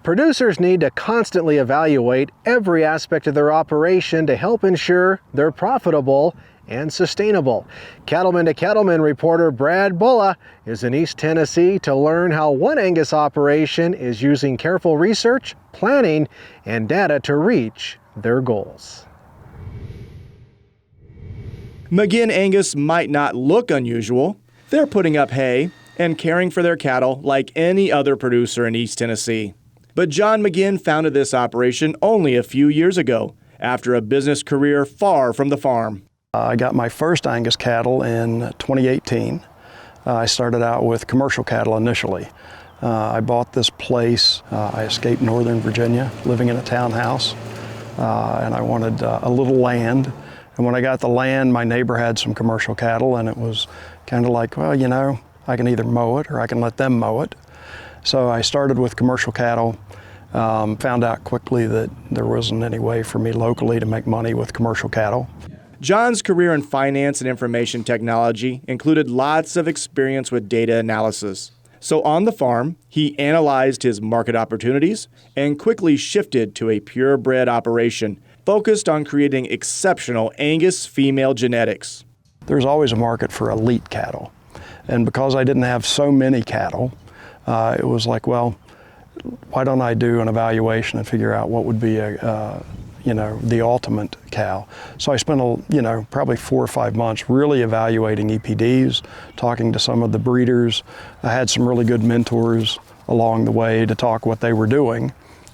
Producers need to constantly evaluate every aspect of their operation to help ensure they're profitable and sustainable. Cattleman to Cattleman reporter Brad Bulla is in East Tennessee to learn how one Angus operation is using careful research, planning, and data to reach their goals. McGinn Angus might not look unusual. They're putting up hay and caring for their cattle like any other producer in East Tennessee. But John McGinn founded this operation only a few years ago, after a business career far from the farm. I got my first Angus cattle in 2018. I started out with commercial cattle initially. I bought this place. I escaped Northern Virginia, living in a townhouse, and I wanted a little land. And when I got the land, my neighbor had some commercial cattle, and it was kind of like, well, you know, I can either mow it or I can let them mow it. So I started with commercial cattle, found out quickly that there wasn't any way for me locally to make money with commercial cattle. John's career in finance and information technology included lots of experience with data analysis. So on the farm, he analyzed his market opportunities and quickly shifted to a purebred operation focused on creating exceptional Angus female genetics. There's always a market for elite cattle. And because I didn't have so many cattle, it was like, well, why don't I do an evaluation and figure out what would be the ultimate cow. So I spent, probably 4 or 5 months really evaluating EPDs, talking to some of the breeders. I had some really good mentors along the way to talk what they were doing,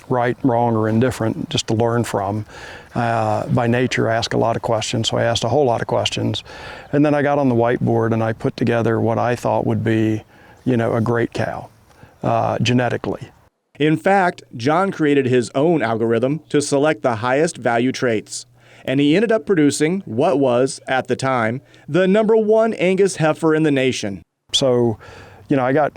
right, wrong, or indifferent, just to learn from. By nature, I ask a lot of questions, so I asked a whole lot of questions. And then I got on the whiteboard and I put together what I thought would be, a great cow, genetically. In fact, John created his own algorithm to select the highest value traits, and he ended up producing what was, at the time, the #1 Angus heifer in the nation. So, I got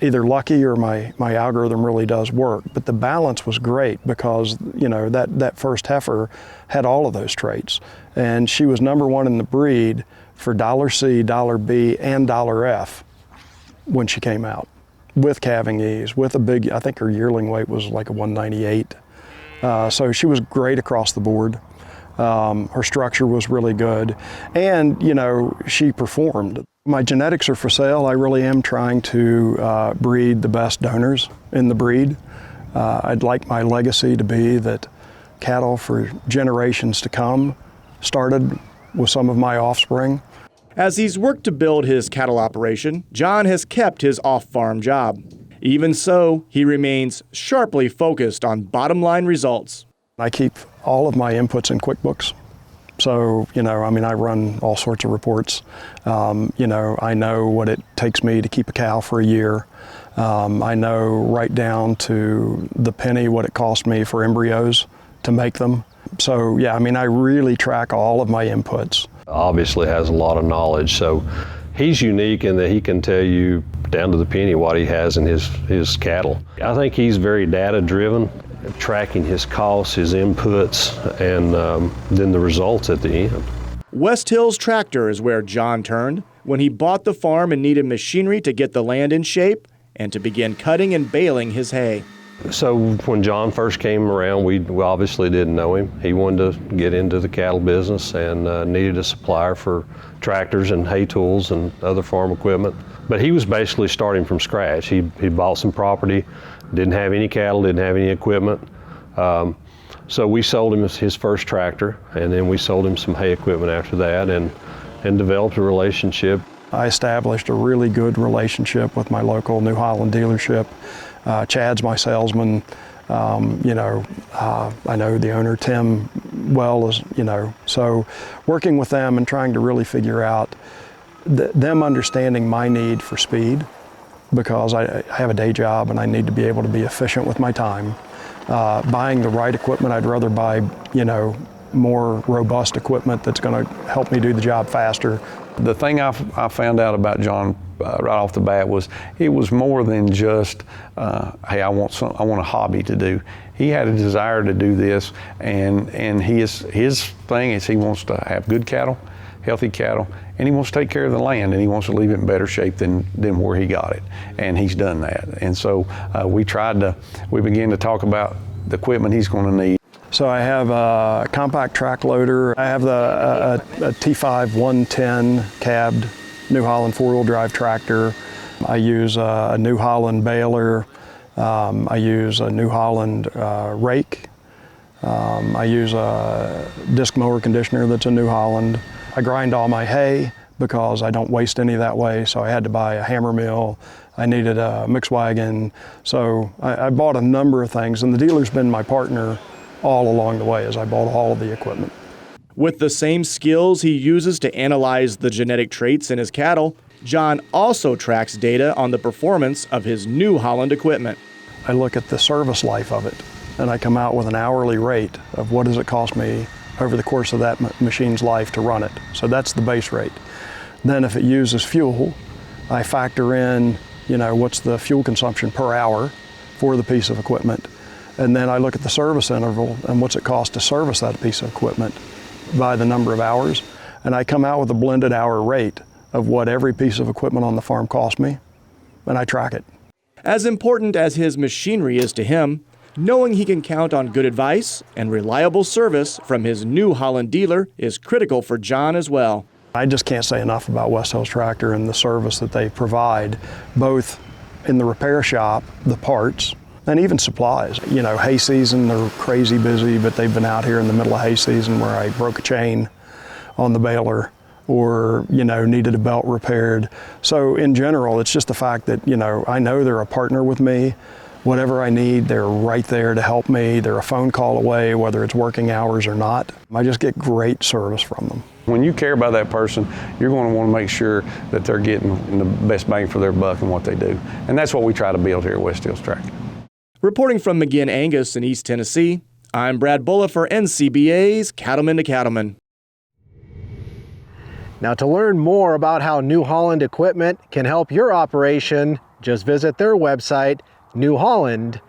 either lucky or my algorithm really does work, but the balance was great because, that first heifer had all of those traits, and she was #1 in the breed for $C, $B, and $F when she came out, with calving ease, with a big, I think her yearling weight was like a 198. So she was great across the board. Her structure was really good. And, she performed. My genetics are for sale. I really am trying to breed the best donors in the breed. I'd like my legacy to be that cattle for generations to come started with some of my offspring. As he's worked to build his cattle operation, John has kept his off-farm job. Even so, he remains sharply focused on bottom-line results. I keep all of my inputs in QuickBooks. So, I run all sorts of reports. I know what it takes me to keep a cow for a year. I know right down to the penny what it cost me for embryos to make them. So, I really track all of my inputs. Obviously has a lot of knowledge, so he's unique in that he can tell you down to the penny what he has in his cattle. I think he's very data driven, tracking his costs, his inputs, and then the results at the end. West Hills Tractor is where John turned when he bought the farm and needed machinery to get the land in shape and to begin cutting and baling his hay. So when John first came around, we obviously didn't know him. He wanted to get into the cattle business and needed a supplier for tractors and hay tools and other farm equipment. But he was basically starting from scratch. He bought some property, didn't have any cattle, didn't have any equipment. So we sold him his first tractor, and then we sold him some hay equipment after that and developed a relationship. I established a really good relationship with my local New Holland dealership. Chad's my salesman. I know the owner, Tim, well, so working with them and trying to really figure out them understanding my need for speed, because I have a day job and I need to be able to be efficient with my time. Buying the right equipment, I'd rather buy, more robust equipment that's going to help me do the job faster. The thing I found out about John right off the bat was it was more than just, hey, I want a hobby to do. He had a desire to do this, and his thing is he wants to have good cattle. healthy cattle, and he wants to take care of the land, and he wants to leave it in better shape than where he got it, and he's done that. And so we began to talk about the equipment he's going to need. So I have a compact track loader. I have a T5 110 cabbed New Holland four-wheel drive tractor. I use a New Holland baler. I use a New Holland rake. I use a disc mower conditioner that's a New Holland. I grind all my hay because I don't waste any that way, so I had to buy a hammer mill. I needed a mix wagon. So I bought a number of things, and the dealer's been my partner all along the way as I bought all of the equipment. With the same skills he uses to analyze the genetic traits in his cattle, John also tracks data on the performance of his New Holland equipment. I look at the service life of it, and I come out with an hourly rate of what does it cost me over the course of that machine's life to run it. So that's the base rate. Then if it uses fuel, I factor in, what's the fuel consumption per hour for the piece of equipment. And then I look at the service interval and what's it cost to service that piece of equipment by the number of hours. And I come out with a blended hour rate of what every piece of equipment on the farm cost me, and I track it. As important as his machinery is to him, knowing he can count on good advice and reliable service from his New Holland dealer is critical for John as well. I just can't say enough about West Hills Tractor and the service that they provide, both in the repair shop, the parts, and even supplies. Hay season, they're crazy busy, but they've been out here in the middle of hay season where I broke a chain on the baler or, needed a belt repaired. So in general, it's just the fact that, I know they're a partner with me. Whatever I need, they're right there to help me. They're a phone call away, whether it's working hours or not. I just get great service from them. When you care about that person, you're going to want to make sure that they're getting the best bang for their buck in what they do. And that's what we try to build here at West Hills Tractor. Reporting from McGinn Angus in East Tennessee, I'm Brad Bulla for NCBA's Cattlemen to Cattlemen. Now, to learn more about how New Holland equipment can help your operation, just visit their website, newholland.com.